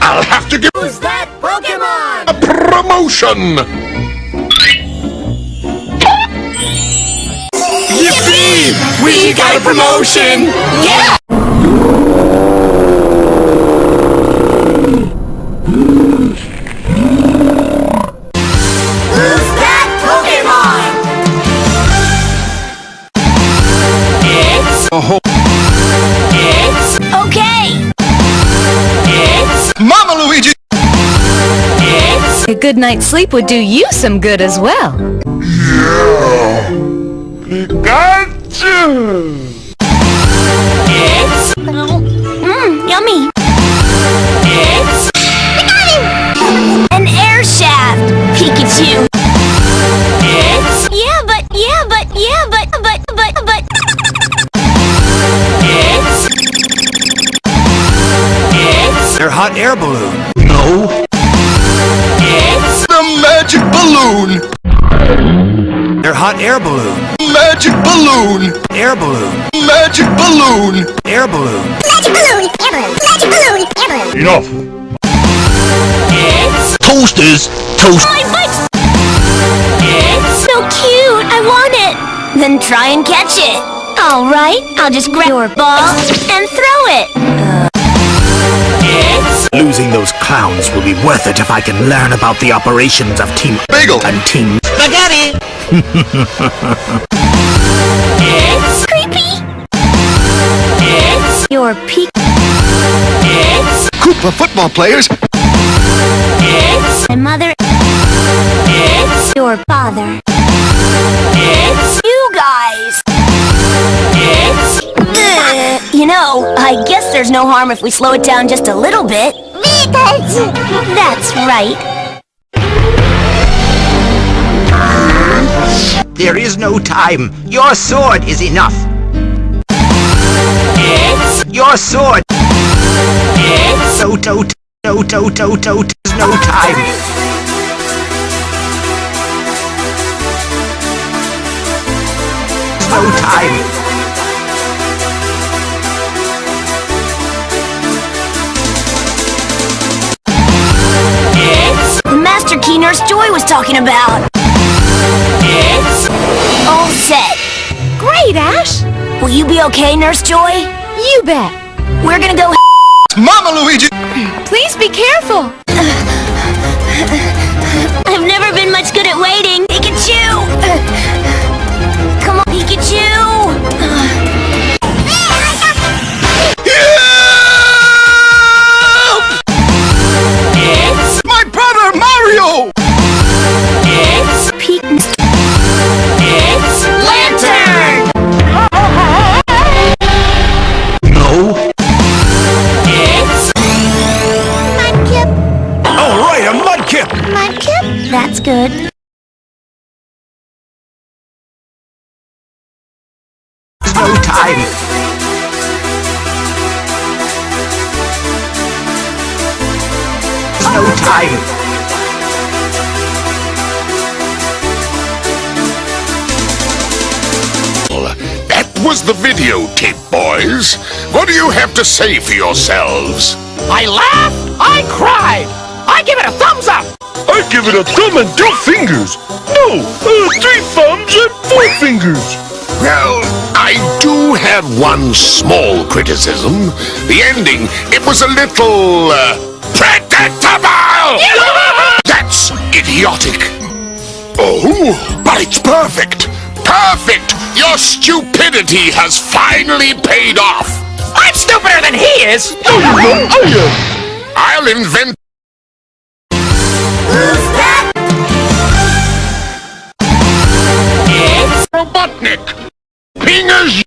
I'll have to give Who's that Pokémon? a promotion! Yippee! We got a promotion! Yeah! Who's that Pokémon? It's... It's... Okay! It's... Mama Luigi! It's... A good night's sleep would do you some good as well. Pikachu! It's... yummy! It's... an air shaft! Pikachu! It's... It's... It's... Their hot air balloon. No. It's... The magic balloon! Their hot air balloon. Magic balloon! Air balloon. Magic balloon! Air balloon. Magic balloon, air balloon, magic balloon, air balloon. Enough! It's... Toasters! Toast! my foot! It's so cute! I want it! Then try and catch it! Alright, I'll just grab your ball and throw it! It's... Losing those clowns will be worth it if I can learn about the operations of Team Bagel! and Team Spaghetti! It's... creepy! It's... your peak... It's... Koopa football players! It's... my mother... It's... your father... It's... you guys! It's... you know, I guess there's no harm if we slow it down just a little bit. That's right. There is no time. Your sword is enough. It's... Your sword. It's... There's no time. There's no time. It's... the Master Key Nurse Joy was talking about. It's... all set. Great, Ash! Will you be okay, Nurse Joy? You bet. We're gonna go... Mama Luigi! Please be careful. I've never been much good at waiting. Pikachu! Come on, Pikachu! Help! It's... My brother Mario! It's... It's... Lantern! No. It's... Mudkip. All right, a mudkip. Mudkip? That's good. There's no time. There's no time. That was the videotape, boys. What do you have to say for yourselves? I laughed, I cried, I give it a thumbs up! I give it a thumb and 2 fingers. No, 3 thumbs and 4 fingers. Well, I do have one small criticism. The ending, it was a little, predictable! That's idiotic. Oh, but it's perfect. Perfect! Your stupidity has finally paid off. I'm stupider than he is! I'll invent... Who's that? It's... Robotnik! Pingers!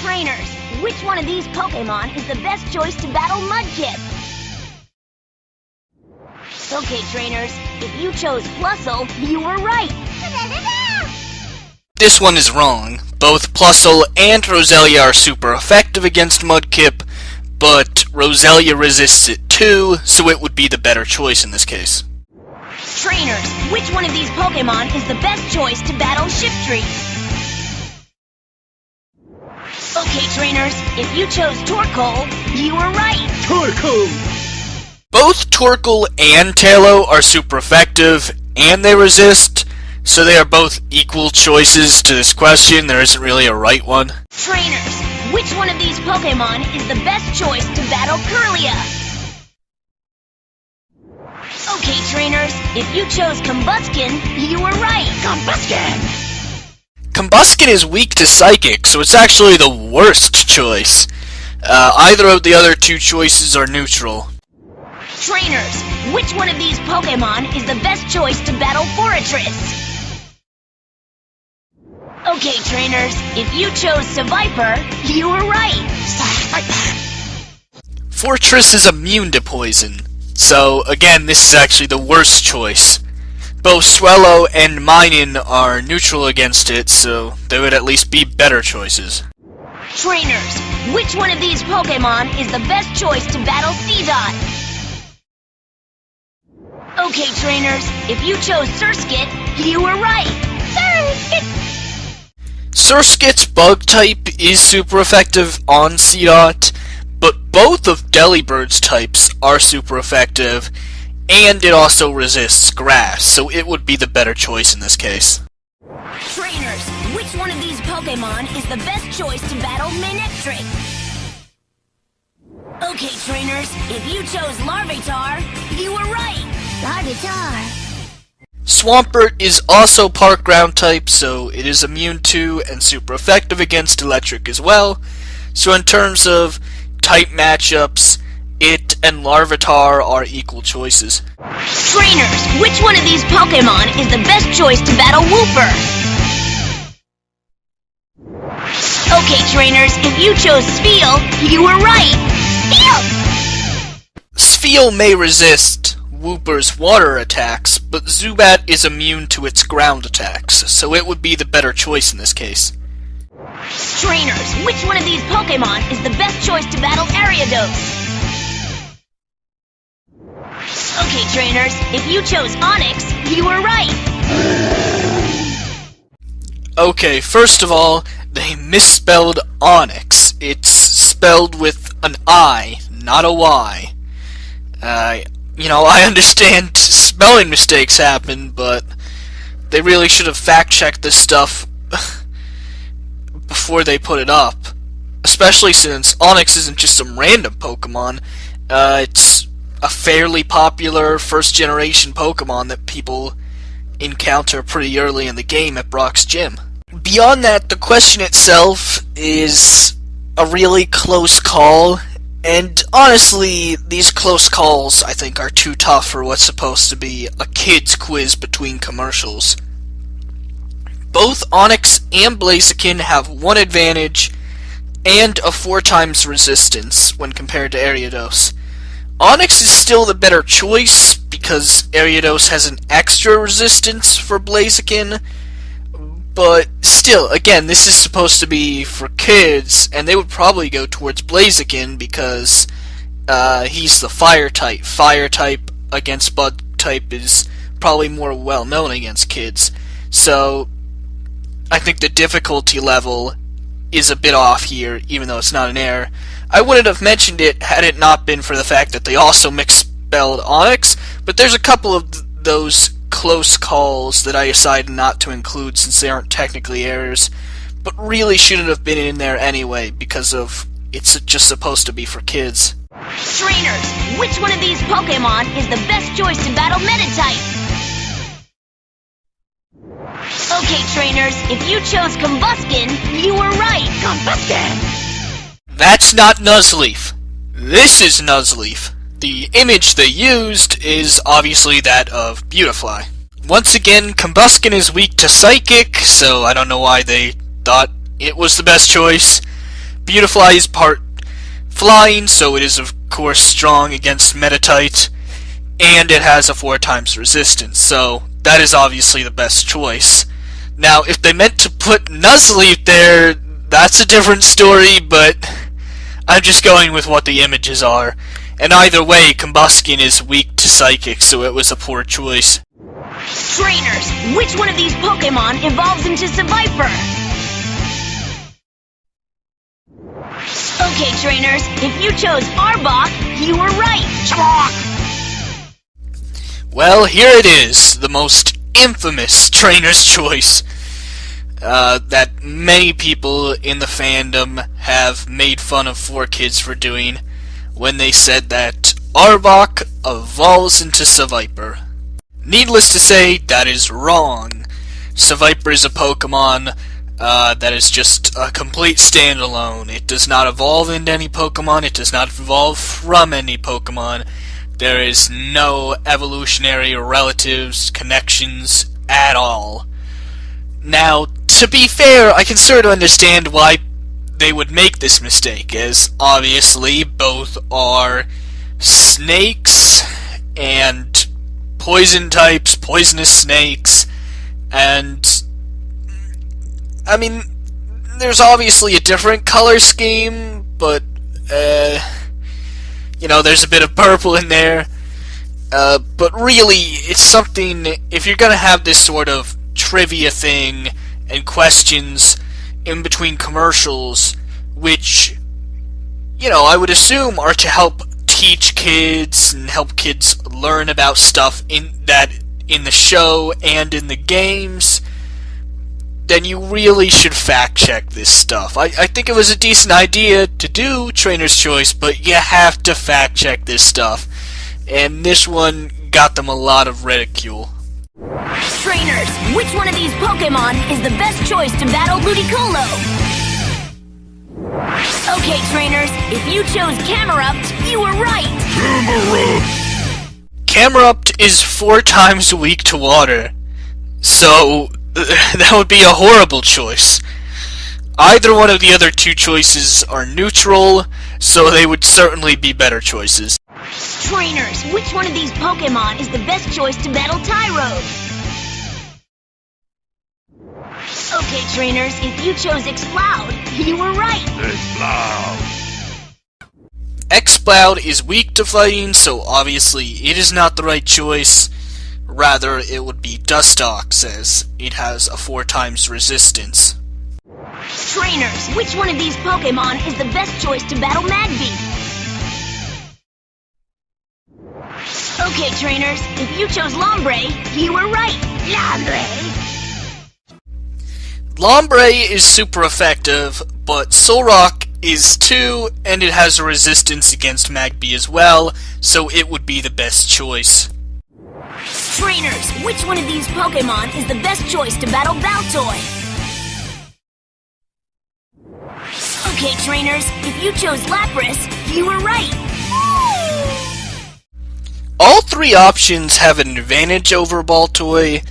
Trainers, which one of these Pokémon is the best choice to battle Mudkip? Okay, trainers, if you chose Plusle, you were right. This one is wrong. Both Plusle and Roselia are super effective against Mudkip, but Roselia resists it too, so it would be the better choice in this case. Trainers, which one of these Pokémon is the best choice to battle Shiftry? Okay, trainers, if you chose Torkoal, you were right. Both Torkoal and Tailo are super effective, and they resist, so they are both equal choices to this question. There isn't really a right one. Trainers, which one of these Pokémon is the best choice to battle Kirlia? Okay, trainers, if you chose Combuskin, you were right. Combuskin is weak to Psychic, so it's actually the worst choice. Either of the other two choices are neutral. Trainers, which one of these Pokémon is the best choice to battle Forretress? Okay, trainers, if you chose Seviper, you were right. Forretress is immune to poison, so again, this is actually the worst choice. Both Swellow and Minun are neutral against it, so they would at least be better choices. Trainers, which one of these Pokémon is the best choice to battle Seedot? Okay, trainers, if you chose Surskit, you were right. Surskit! Surskit's bug type is super effective on Seedot, but both of Delibird's types are super effective, and it also resists grass, so it would be the better choice in this case. Trainers, which one of these Pokémon is the best choice to battle Manectric? Okay, trainers, if you chose Larvitar, you were right. Larvitar. Swampert is also Park Ground type, so it is immune to and super effective against Electric as well. So in terms of type matchups, it and Larvitar are equal choices. Trainers, which one of these Pokémon is the best choice to battle Wooper? Okay, trainers, if you chose Spheal, you were right. Spheal! Spheal may resist Wooper's water attacks, but Zubat is immune to its ground attacks, so it would be the better choice in this case. Trainers, which one of these Pokémon is the best choice to battle Ariados? Okay, trainers, if you chose Onix, you were right. Okay, first of all, they misspelled Onyx. It's spelled with an I, not a Y. I understand spelling mistakes happen, but they really should have fact-checked this stuff before they put it up. Especially since Onix isn't just some random Pokemon. It's a fairly popular first-generation Pokemon that people encounter pretty early in the game at Brock's Gym. Beyond that, the question itself is a really close call, and honestly, these close calls, I think, are too tough for what's supposed to be a kid's quiz between commercials. Both Onix and Blaziken have one advantage, and a 4 times resistance when compared to Ariados. Onix is still the better choice, because Ariados has an extra resistance for Blaziken, but still, again, this is supposed to be for kids, and they would probably go towards Blaziken because he's the fire type. Fire type against bug type is probably more well known against kids. So I think the difficulty level is a bit off here, even though it's not an error. I wouldn't have mentioned it had it not been for the fact that they also misspelled Onix, but there's a couple of those close calls that I decided not to include since they aren't technically errors, but really shouldn't have been in there anyway because of it's just supposed to be for kids. Trainers, which one of these Pokémon is the best choice to battle Metatype? Okay, trainers, if you chose Combuskin, you were right. Combuskin! That's not Nuzleaf. This is Nuzleaf. The image they used is obviously that of Beautifly. Once again, Combuskin is weak to Psychic, so I don't know why they thought it was the best choice. Beautifly is part flying, so it is of course strong against Metatite, and it has a 4 times resistance, so that is obviously the best choice. Now, if they meant to put Nuzleaf there, that's a different story, but I'm just going with what the images are. And either way, Combuskin is weak to Psychic, so it was a poor choice. Trainers, which one of these Pokémon evolves into Seviper? Okay, trainers, if you chose Arbok, You were right. Well, here it is, the most infamous trainer's choice that many people in the fandom have made fun of 4Kids for doing when they said that Arbok evolves into Seviper. Needless to say, that is wrong. Seviper is a Pokemon that is just a complete standalone. It does not evolve into any Pokemon, it does not evolve from any Pokemon. There is no evolutionary relatives, connections at all. Now, to be fair, I can sort of understand why they would make this mistake, as obviously both are snakes and poison types, poisonous snakes, and I mean, there's obviously a different color scheme, but you know, there's a bit of purple in there, but really, it's something, if you're gonna have this sort of trivia thing and questions in between commercials, which, you know, I would assume are to help teach kids and help kids learn about stuff in the show and in the games, then you really should fact check this stuff. I think it was a decent idea to do Trainer's Choice, but you have to fact check this stuff. And this one got them a lot of ridicule. Trainers, which one of these Pokemon is the best choice to battle Ludicolo? Okay, trainers, if you chose Camerupt, you were right. Camerupt is 4 times weak to water, so that would be a horrible choice. Either one of the other 2 choices are neutral, so they would certainly be better choices. Trainers, which one of these Pokemon is the best choice to battle Tyrode? Okay, trainers, if you chose Exploud, you were right. Exploud is weak to fighting, so obviously it is not the right choice. Rather, it would be Dustox, as it has a 4 times resistance. Trainers, which one of these Pokemon is the best choice to battle Magby? Okay, trainers, if you chose Lombre, you were right. Lombre! Lombre is super effective, but Solrock is too, and it has a resistance against Magby as well, so it would be the best choice. Trainers, which one of these Pokemon is the best choice to battle Baltoy? Okay, trainers, if you chose Lapras, you were right. All 3 options have an advantage over Baltoy.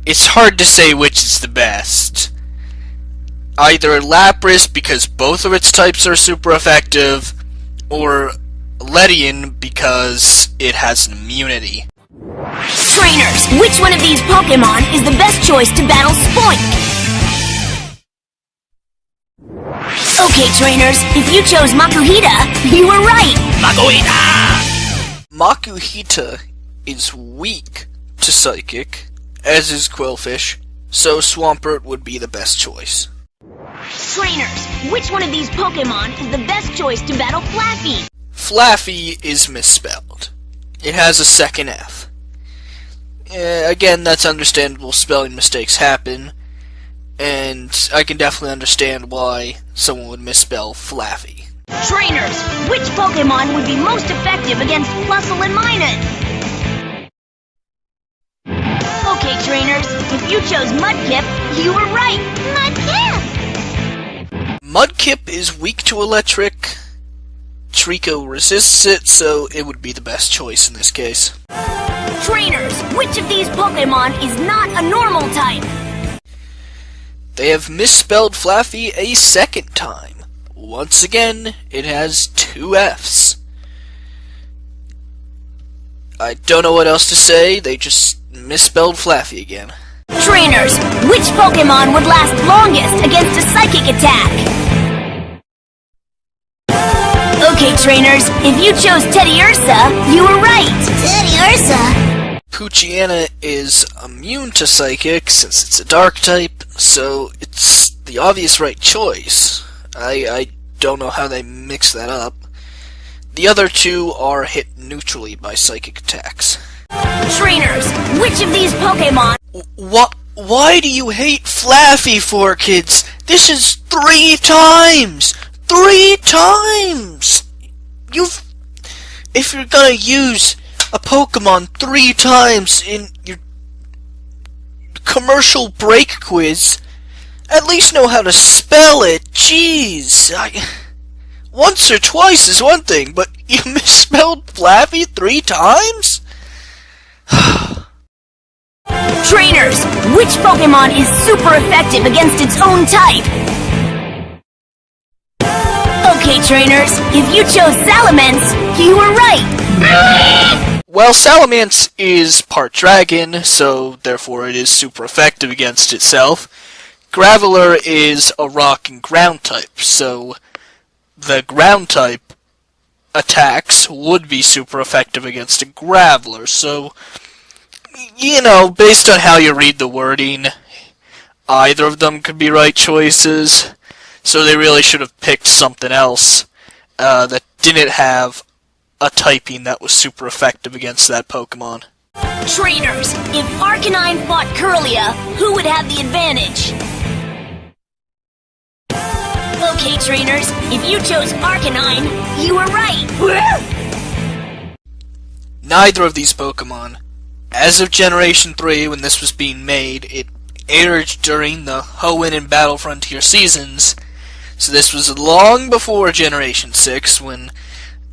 It's hard to say which is the best. Either Lapras because both of its types are super effective, or Ledian because it has an immunity. Trainers, which one of these Pokemon is the best choice to battle Spoink? Okay, trainers, if you chose Makuhita, you were right. Makuhita is weak to Psychic, as is Quillfish, so Swampert would be the best choice. Trainers, which one of these Pokemon is the best choice to battle Flaffy? Flaffy is misspelled. It has a second F. Again, that's understandable, spelling mistakes happen, and I can definitely understand why someone would misspell Flaffy. Trainers, which Pokemon would be most effective against Plusle and Minun? Okay, trainers, if you chose Mudkip, you were right. Mudkip! Mudkip is weak to electric. Trico resists it, so it would be the best choice in this case. Trainers, which of these Pokemon is not a normal type? They have misspelled Flaffy a second time. Once again, it has 2 Fs. I don't know what else to say, they just misspelled Flaffy again. Trainers, which Pokemon would last longest against a psychic attack? Okay, trainers, if you chose Teddiursa, you were right. Teddiursa? Poochyena is immune to Psychic since it's a Dark type, so it's the obvious right choice. I don't know how they mix that up. The other two are hit neutrally by psychic attacks. Trainers, which of these Pokémon... Why do you hate Flaffy for, kids? This is 3 times! 3 times! If you're gonna use a Pokemon 3 times in your commercial break quiz, at least know how to spell it. Jeez, once or twice is one thing, but you misspelled Flaffy 3 times? Trainers, which Pokemon is super effective against its own type? Okay, trainers, if you chose Salamence, you were right! Well, Salamence is part dragon, so therefore it is super effective against itself. Graveler is a rock and ground type, so the ground type attacks would be super effective against a Graveler, so, you know, based on how you read the wording, either of them could be right choices, so they really should have picked something else that didn't have a typing that was super effective against that Pokemon. Trainers, if Arcanine fought Curlia, who would have the advantage? Okay, trainers, if you chose Arcanine, you were right! Neither of these Pokemon. As of Generation 3, when this was being made, it aired during the Hoenn and Battle Frontier seasons, so this was long before Generation 6, when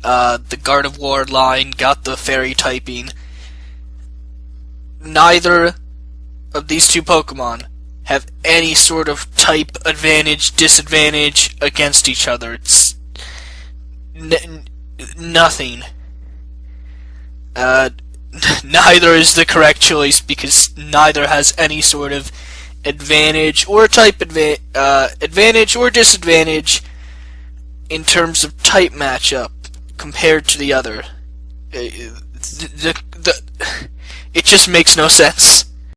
the Gardevoir line got the fairy typing. Neither of these two Pokemon have any sort of type advantage, disadvantage against each other. It's nothing. Neither is the correct choice because neither has any sort of advantage or type advantage or disadvantage in terms of type matchup compared to the other. It just makes no sense.